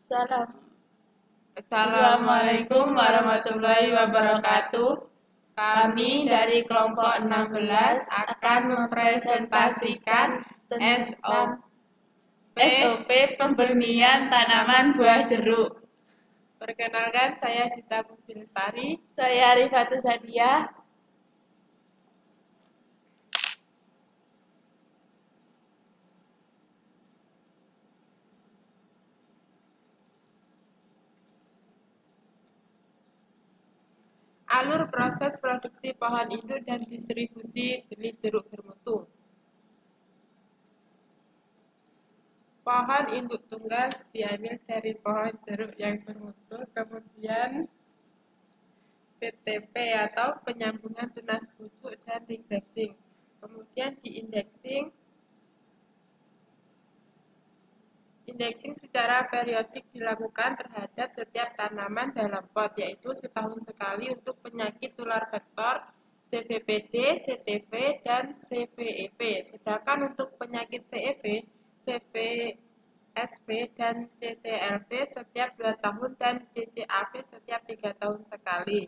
Salam. Assalamualaikum warahmatullahi wabarakatuh. Kami dari kelompok 16 akan mempresentasikan SOP pembernian tanaman buah jeruk. Perkenalkan, saya Dita Musfi Lestari. Saya Rifatus Sadia. Alur proses produksi pohon induk dan distribusi benih jeruk bermutu. Pohon induk tunggal diambil dari pohon jeruk yang bermutu, kemudian PTP atau penyambungan tunas pucuk dan ring grafting. Kemudian diindeksing. Indexing secara periodik dilakukan terhadap setiap tanaman dalam pot, yaitu setahun sekali untuk penyakit tular vektor CVPD, CTV, dan CVEP. Sedangkan untuk penyakit CEV, CVSV, dan CTLV setiap 2 tahun dan CCAV setiap 3 tahun sekali.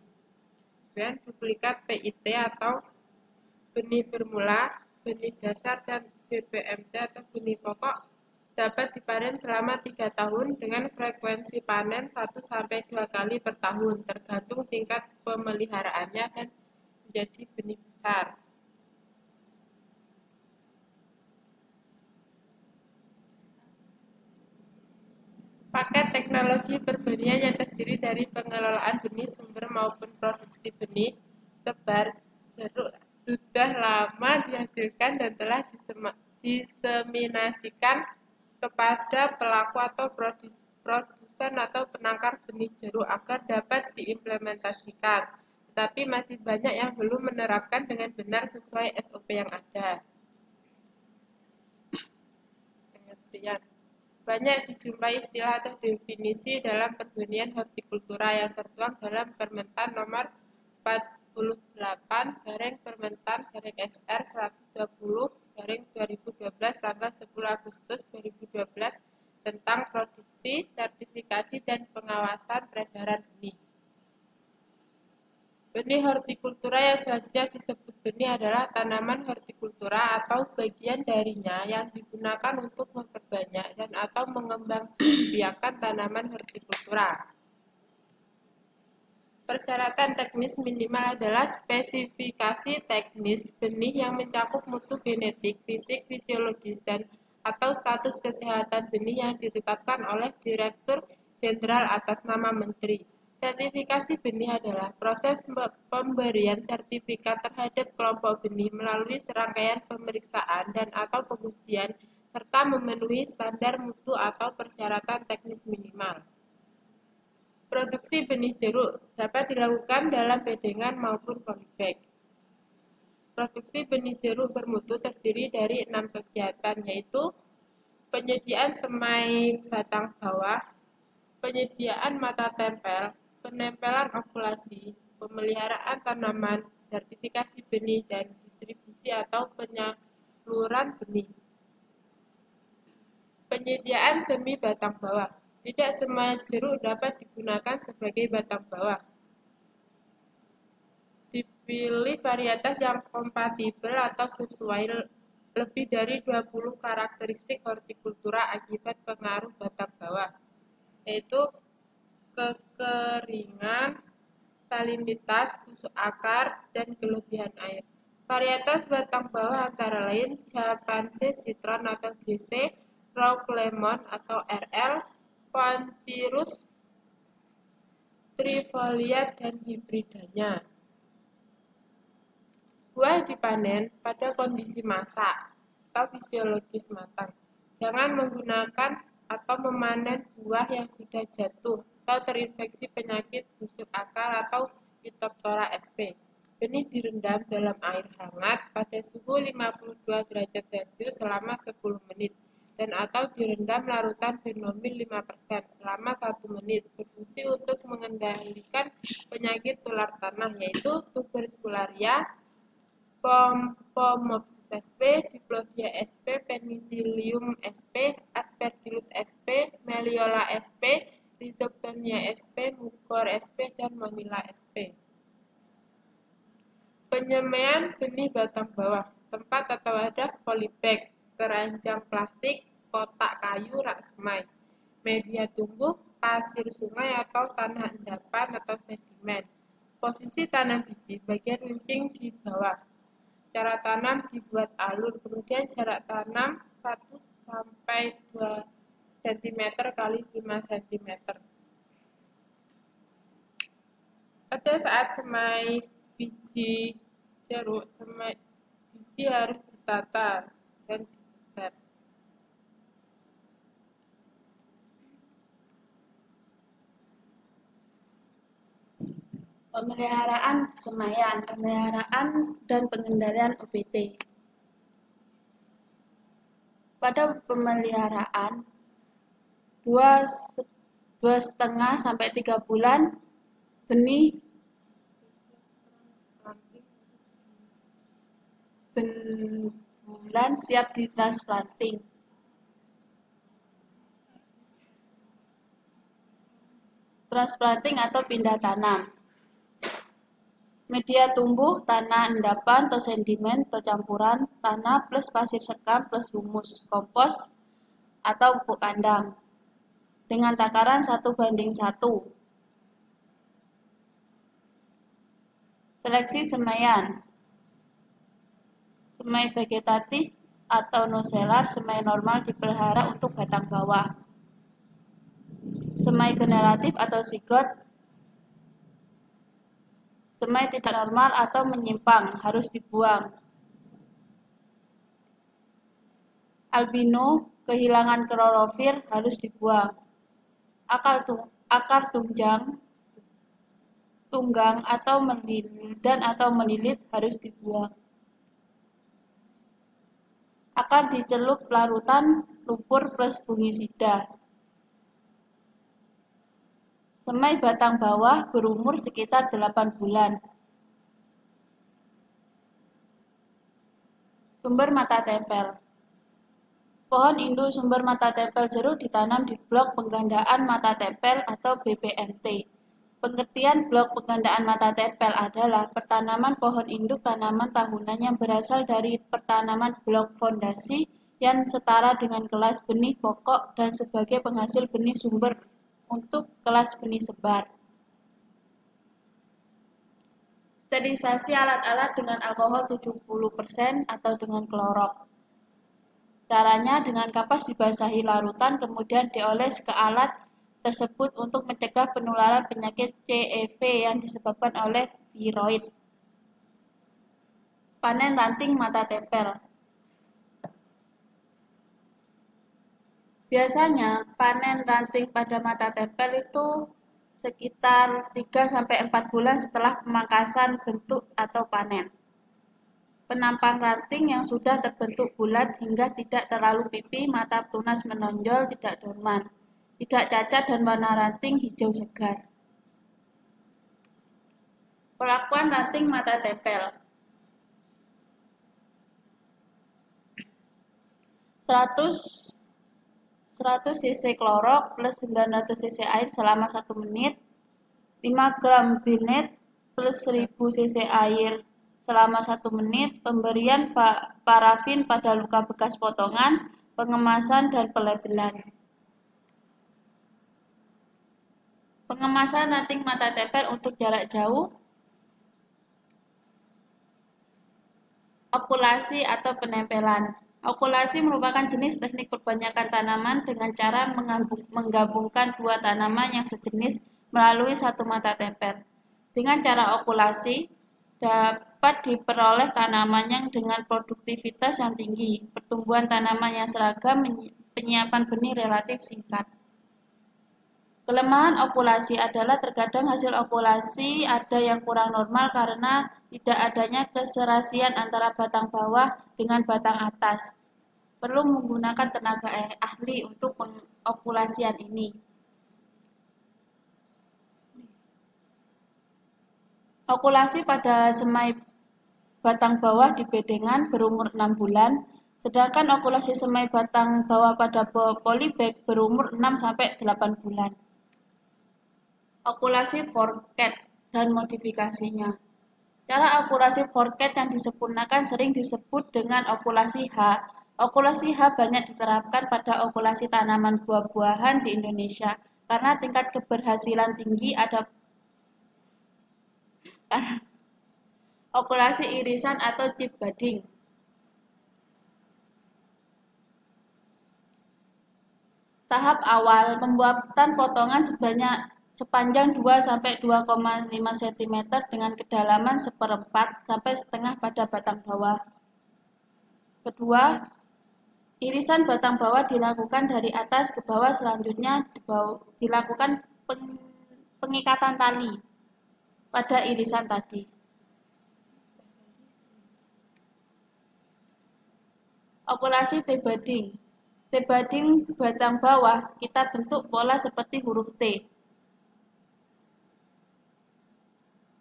Kemudian duplikat PIT atau benih bermula, benih dasar, dan BPMT atau benih pokok dapat dipanen selama 3 tahun dengan frekuensi panen 1-2 kali per tahun, tergantung tingkat pemeliharaannya dan menjadi benih besar. Paket teknologi perbenihan yang terdiri dari pengelolaan benih sumber maupun produksi benih sebar jeruk sudah lama dihasilkan dan telah diseminasikan kepada pelaku atau produsen atau penangkar benih jeruk agar dapat diimplementasikan. Tetapi masih banyak yang belum menerapkan dengan benar sesuai SOP yang ada. Pengertian. Banyak dijumpai istilah atau definisi dalam perbenihan hortikultura yang tertuang dalam Permentan nomor 48/Permentan/SR 120/2012 tanggal 10 Agustus 2012 tentang produksi, sertifikasi, dan pengawasan peredaran benih. Benih hortikultura yang selanjutnya disebut benih adalah tanaman hortikultura atau bagian darinya yang digunakan untuk memperbanyak dan atau mengembangbiakan tanaman hortikultura. Persyaratan teknis minimal adalah spesifikasi teknis benih yang mencakup mutu genetik, fisik, fisiologis, dan atau status kesehatan benih yang ditetapkan oleh Direktur Jenderal atas nama Menteri. Sertifikasi benih adalah proses pemberian sertifikat terhadap kelompok benih melalui serangkaian pemeriksaan dan atau pengujian serta memenuhi standar mutu atau persyaratan teknis minimal. Produksi benih jeruk dapat dilakukan dalam bedengan maupun polybag. Produksi benih jeruk bermutu terdiri dari 6 kegiatan, yaitu penyediaan semai batang bawah, penyediaan mata tempel, penempelan okulasi, pemeliharaan tanaman, sertifikasi benih, dan distribusi atau penyaluran benih. Penyediaan semi batang bawah. Tidak semua jeruk dapat digunakan sebagai batang bawah. Dipilih varietas yang kompatibel atau sesuai lebih dari 20 karakteristik hortikultura akibat pengaruh batang bawah, yaitu kekeringan, salinitas, busuk akar, dan kelebihan air. Varietas batang bawah antara lain Japanese Citron atau JC, Rock Lemon atau RL, Pancirus trifolia, dan hibridanya. Buah dipanen pada kondisi masak atau fisiologis matang. Jangan menggunakan atau memanen buah yang sudah jatuh atau terinfeksi penyakit busuk akar atau Phytophthora sp. Benih direndam dalam air hangat pada suhu 52 derajat Celcius selama 10 menit dan atau direndam larutan benomil 5% selama 1 menit, berfungsi untuk mengendalikan penyakit tular tanah yaitu tubercularia, Pomopsis sp, Diplodia sp, Penicillium sp, Aspergillus sp, Meliola sp, Rhizoctonia sp, Mugor sp, dan Manila sp. Penyemaian benih batang bawah, tempat atau wadah polybag, keranjang plastik, kotak kayu, rak semai. Media tumbuh, pasir sungai atau tanah endapan atau sedimen. Posisi tanam biji, bagian runcing di bawah. Cara tanam dibuat alur, kemudian jarak tanam 1–2 cm x 5 cm. Pada saat semai biji jeruk, semai biji harus ditata dan disebar. Pemeliharaan semaian, pemeliharaan dan pengendalian OBT. Pada pemeliharaan 2,5–3 bulan benih bulan siap ditransplanting. Transplanting atau pindah tanam. Media tumbuh, tanah endapan atau sedimen atau campuran tanah plus pasir sekam plus humus, kompos atau pupuk kandang dengan takaran 1:1. Seleksi semaian. Semai vegetatif atau nuselar, semai normal dipelihara untuk batang bawah. Semai generatif atau zigot, semai tidak normal atau menyimpang, harus dibuang. Albino, kehilangan klorofil, harus dibuang. Akar tunggang atau melilit harus dibuang. Akar dicelup larutan lumpur plus fungisida. Semai batang bawah berumur sekitar 8 bulan. Sumber mata tempel. Pohon induk sumber mata tempel jeruk ditanam di blok penggandaan mata tempel atau BPMT. Pengertian blok penggandaan mata tempel adalah pertanaman pohon induk tanaman tahunan yang berasal dari pertanaman blok fondasi yang setara dengan kelas benih pokok dan sebagai penghasil benih sumber untuk kelas benih sebar. Sterilisasi alat-alat dengan alkohol 70% atau dengan klorok. Caranya dengan kapas dibasahi larutan kemudian dioles ke alat tersebut untuk mencegah penularan penyakit CEV yang disebabkan oleh viroid. Panen ranting mata tempel. Biasanya panen ranting pada mata tempel itu sekitar 3–4 bulan setelah pemangkasan bentuk atau panen. Penampang ranting yang sudah terbentuk bulat hingga tidak terlalu pipi, mata tunas menonjol, tidak dorman, tidak cacat dan warna ranting hijau segar. Perlakuan ranting mata tempel. 100 cc klorok plus 900 cc air selama 1 menit, 5 gram binet plus 1000 cc air selama 1 menit, pemberian parafin pada luka bekas potongan, pengemasan dan pelabelan. Pengemasan ranting mata tempel untuk jarak jauh, okulasi atau penempelan. Okulasi merupakan jenis teknik perbanyakan tanaman dengan cara menggabungkan 2 tanaman yang sejenis melalui satu mata tempel. Dengan cara okulasi, dapat diperoleh tanaman yang dengan produktivitas yang tinggi, pertumbuhan tanaman yang seragam, penyiapan benih relatif singkat. Kelemahan okulasi adalah terkadang hasil okulasi ada yang kurang normal karena tidak adanya keserasian antara batang bawah dengan batang atas. Perlu menggunakan tenaga ahli untuk pengokulasian ini. Okulasi pada semai batang bawah di bedengan berumur 6 bulan, sedangkan okulasi semai batang bawah pada polybag berumur 6-8 bulan. Okulasi forecast dan modifikasinya. Cara okulasi forecast yang disempurnakan sering disebut dengan okulasi H. Okulasi H banyak diterapkan pada okulasi tanaman buah-buahan di Indonesia karena tingkat keberhasilan tinggi ada okulasi irisan atau chip budding. Tahap awal, pembuatan potongan sepanjang 2-2,5 cm dengan kedalaman 1/4 sampai setengah pada batang bawah. Kedua, irisan batang bawah dilakukan dari atas ke bawah, selanjutnya dilakukan pengikatan tali pada irisan tadi. Okulasi T-budding. T-budding batang bawah kita bentuk pola seperti huruf T.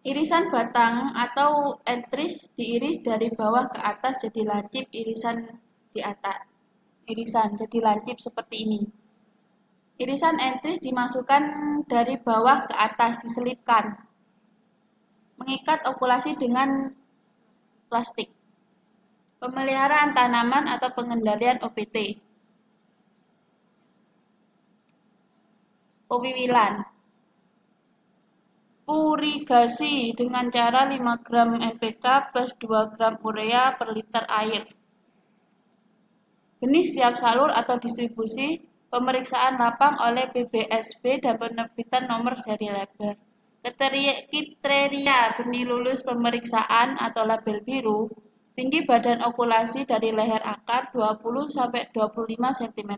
Irisan batang atau entris diiris dari bawah ke atas jadi lancip irisan di atas. Irisan jadi lancip seperti ini. Irisan entris dimasukkan dari bawah ke atas, diselipkan. Mengikat okulasi dengan plastik. Pemeliharaan tanaman atau pengendalian OPT. Pewiwilan. Purigasi dengan cara 5 gram NPK plus 2 gram urea per liter air. Benih siap salur atau distribusi, pemeriksaan lapang oleh PBSB dan penerbitan nomor seri label. Kriteria benih lulus pemeriksaan atau label biru, tinggi badan okulasi dari leher akar 20-25 cm,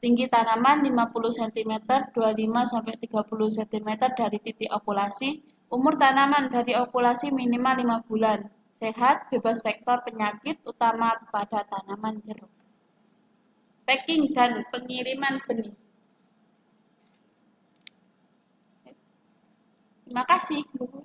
tinggi tanaman 50 cm, 25-30 cm dari titik okulasi, umur tanaman dari okulasi minimal 5 bulan, sehat, bebas vektor penyakit, utama pada tanaman jeruk. Packing dan pengiriman benih. Terima kasih, Bu.